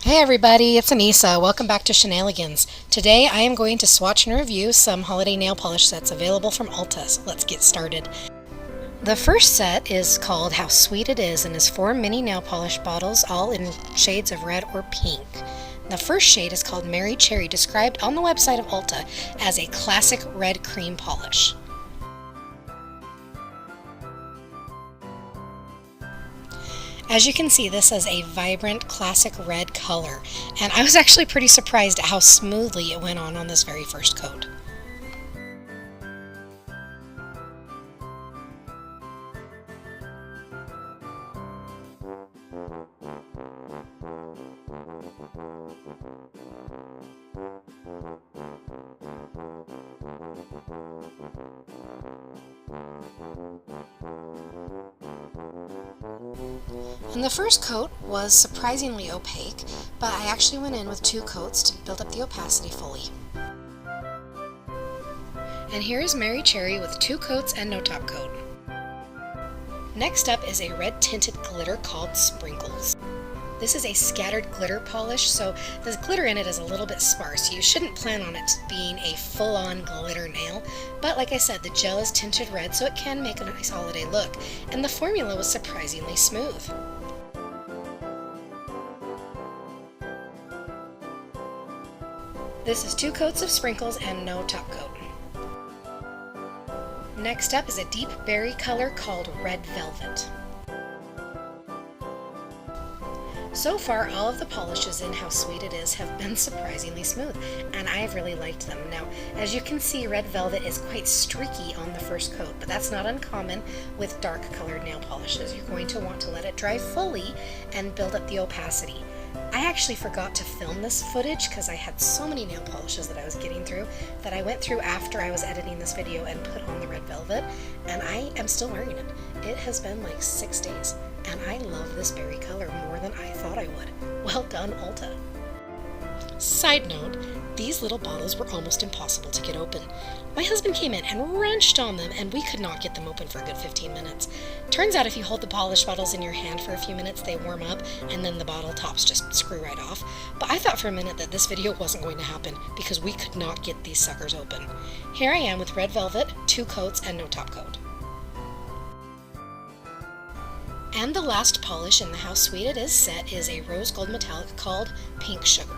Hey everybody, it's Anissa. Welcome back to Shenanigans. Today I am going to swatch and review some holiday nail polish sets available from Ulta. So let's get started. The first set is called How Sweet It Is and is 4 mini nail polish bottles, all in shades of red or pink. The first shade is called Mary Cherry, described on the website of Ulta as a classic red cream polish. As you can see, this is a vibrant classic red color, and I was actually pretty surprised at how smoothly it went on this very first coat. And the first coat was surprisingly opaque, but I actually went in with 2 coats to build up the opacity fully. And here is Mary Cherry with 2 coats and no top coat. Next up is a red tinted glitter called Sprinkles. This is a scattered glitter polish, so the glitter in it is a little bit sparse. You shouldn't plan on it being a full-on glitter nail, but like I said, the gel is tinted red, so it can make a nice holiday look, and the formula was surprisingly smooth. This is 2 coats of Sprinkles and no top coat. Next up is a deep berry color called Red Velvet. So far, all of the polishes in How Sweet It Is have been surprisingly smooth, and I've really liked them. Now, as you can see, Red Velvet is quite streaky on the first coat, but that's not uncommon with dark colored nail polishes. You're going to want to let it dry fully and build up the opacity. I actually forgot to film this footage because I had so many nail polishes that I was getting through that I went through after I was editing this video and put on the Red Velvet, and I am still wearing it. It has been like 6 days, and I love this berry color more than I thought I would. Well done, Ulta. Side note, these little bottles were almost impossible to get open. My husband came in and wrenched on them, and we could not get them open for a good 15 minutes. Turns out if you hold the polish bottles in your hand for a few minutes, they warm up, and then the bottle tops just screw right off. But I thought for a minute that this video wasn't going to happen because we could not get these suckers open. Here I am with Red Velvet, 2 coats, and no top coat. And the last polish in the How Sweet It Is set is a rose gold metallic called Pink Sugar.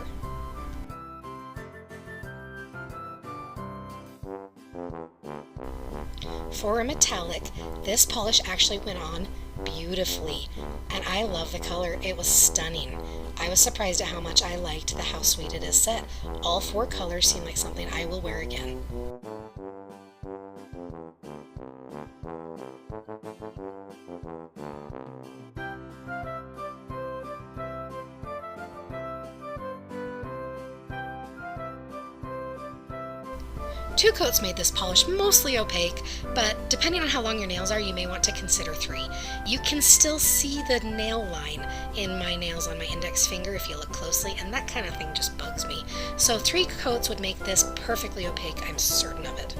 For a metallic, this polish actually went on beautifully, and I love the color. It was stunning. I was surprised at how much I liked the How Sweet It Is set. All 4 colors seem like something I will wear again. Two coats made this polish mostly opaque, but depending on how long your nails are, you may want to consider 3. You can still see the nail line in my nails on my index finger if you look closely, and that kind of thing just bugs me. So 3 coats would make this perfectly opaque, I'm certain of it.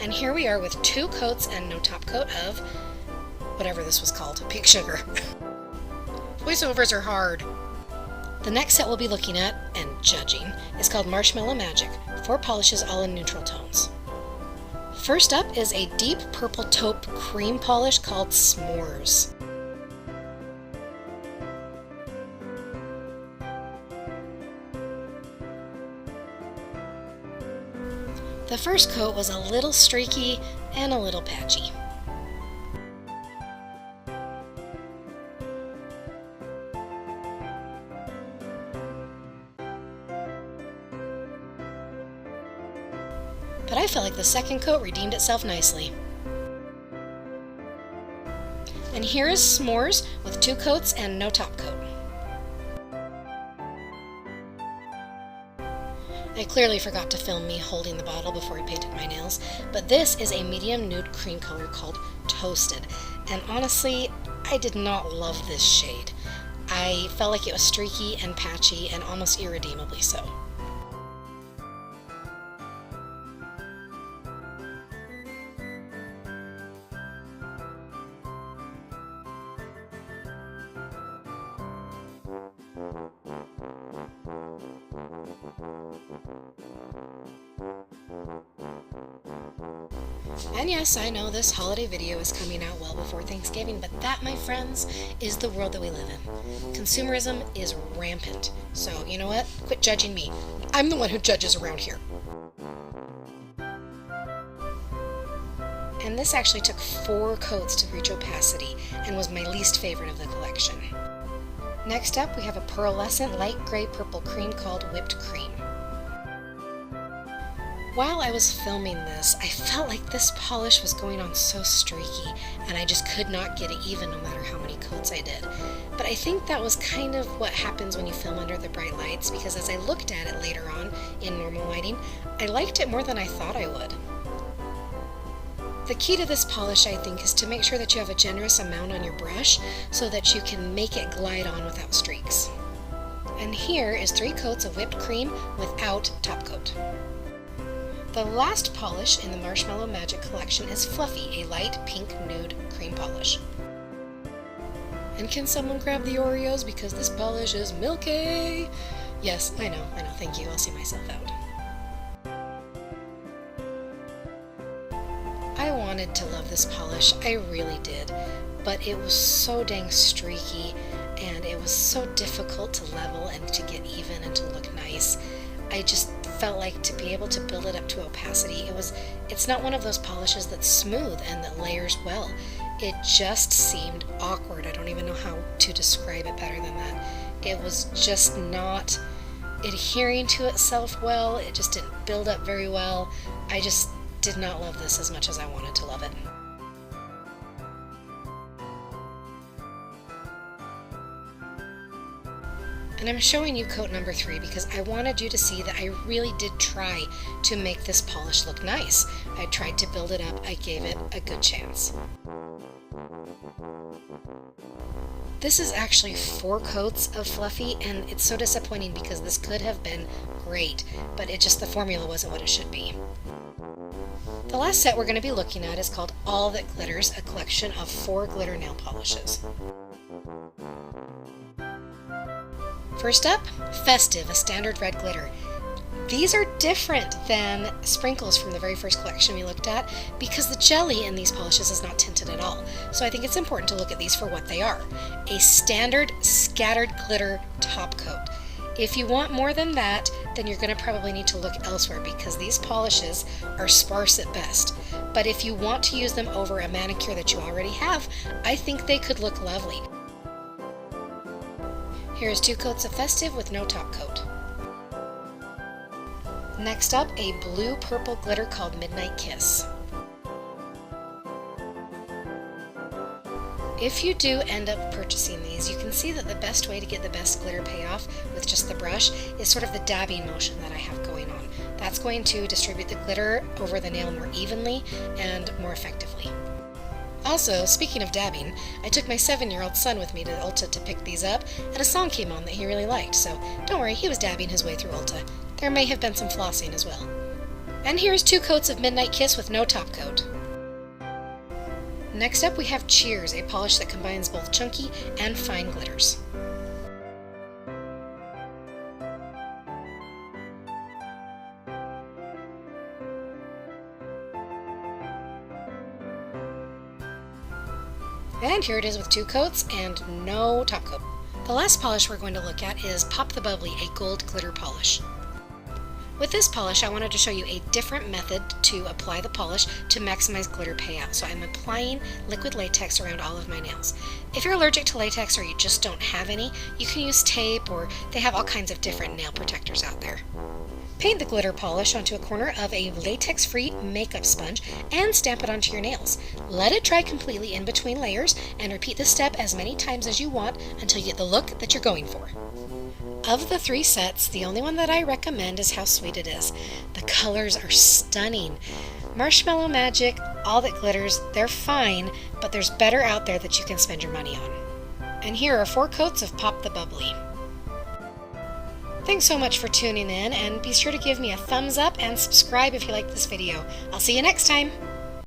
And here we are with 2 coats and no top coat of whatever this was called, Pink Sugar. Voiceovers are hard. The next set we'll be looking at, and judging, is called Marshmallow Magic, 4 polishes all in neutral tones. First up is a deep purple taupe cream polish called Smores. The first coat was a little streaky and a little patchy. But I felt like the second coat redeemed itself nicely. And here is S'mores with 2 coats and no top coat. I clearly forgot to film me holding the bottle before I painted my nails, but this is a medium nude cream color called Toasted, and honestly, I did not love this shade. I felt like it was streaky and patchy and almost irredeemably so. And yes, I know this holiday video is coming out well before Thanksgiving, but that, my friends, is the world that we live in. Consumerism is rampant. So, you know what? Quit judging me. I'm the one who judges around here. And this actually took 4 coats to reach opacity and was my least favorite of the collection. Next up, we have a pearlescent light gray purple cream called Whipped Cream. While I was filming this, I felt like this polish was going on so streaky, and I just could not get it even no matter how many coats I did. But I think that was kind of what happens when you film under the bright lights, because as I looked at it later on in normal lighting, I liked it more than I thought I would. The key to this polish, I think, is to make sure that you have a generous amount on your brush so that you can make it glide on without streaks. And here is 3 coats of whipped cream without top coat. The last polish in the Marshmallow Magic collection is Fluffy, a light pink nude cream polish. And can someone grab the Oreos because this polish is milky? Yes, I know, thank you, I'll see myself out. I wanted to love this polish, I really did, but it was so dang streaky and it was so difficult to level and to get even and to look nice. I just felt like to be able to build it up to opacity, it's not one of those polishes that's smooth and that layers well. It just seemed awkward. I don't even know how to describe it better than that. It was just not adhering to itself well. It just didn't build up very well. I just did not love this as much as I wanted to love it. And I'm showing you coat number 3 because I wanted you to see that I really did try to make this polish look nice. I tried to build it up, I gave it a good chance. This is actually 4 coats of Fluffy, and it's so disappointing because this could have been great, but the formula wasn't what it should be. The last set we're going to be looking at is called All That Glitters, a collection of 4 glitter nail polishes. First up, Festive, a standard red glitter. These are different than Sprinkles from the very first collection we looked at because the jelly in these polishes is not tinted at all. So I think it's important to look at these for what they are. A standard scattered glitter top coat. If you want more than that, then you're going to probably need to look elsewhere because these polishes are sparse at best. But if you want to use them over a manicure that you already have, I think they could look lovely. Here's 2 coats of Festive with no top coat. Next up, a blue-purple glitter called Midnight Kiss. If you do end up purchasing these, you can see that the best way to get the best glitter payoff with just the brush is sort of the dabbing motion that I have going on. That's going to distribute the glitter over the nail more evenly and more effectively. Also, speaking of dabbing, I took my 7-year-old son with me to Ulta to pick these up, and a song came on that he really liked, so don't worry, he was dabbing his way through Ulta. There may have been some flossing as well. And here's 2 coats of Midnight Kiss with no top coat. Next up we have Cheers, a polish that combines both chunky and fine glitters. And here it is with 2 coats and no top coat. The last polish we're going to look at is Pop the Bubbly, a gold glitter polish. With this polish, I wanted to show you a different method to apply the polish to maximize glitter payout. So I'm applying liquid latex around all of my nails. If you're allergic to latex or you just don't have any, you can use tape, or they have all kinds of different nail protectors out there. Paint the glitter polish onto a corner of a latex-free makeup sponge and stamp it onto your nails. Let it dry completely in between layers and repeat this step as many times as you want until you get the look that you're going for. Of the 3 sets, the only one that I recommend is How Sweet It Is. The colors are stunning. Marshmallow Magic, All That Glitters, they're fine, but there's better out there that you can spend your money on. And here are 4 coats of Pop the Bubbly. Thanks so much for tuning in, and be sure to give me a thumbs up and subscribe if you like this video. I'll see you next time!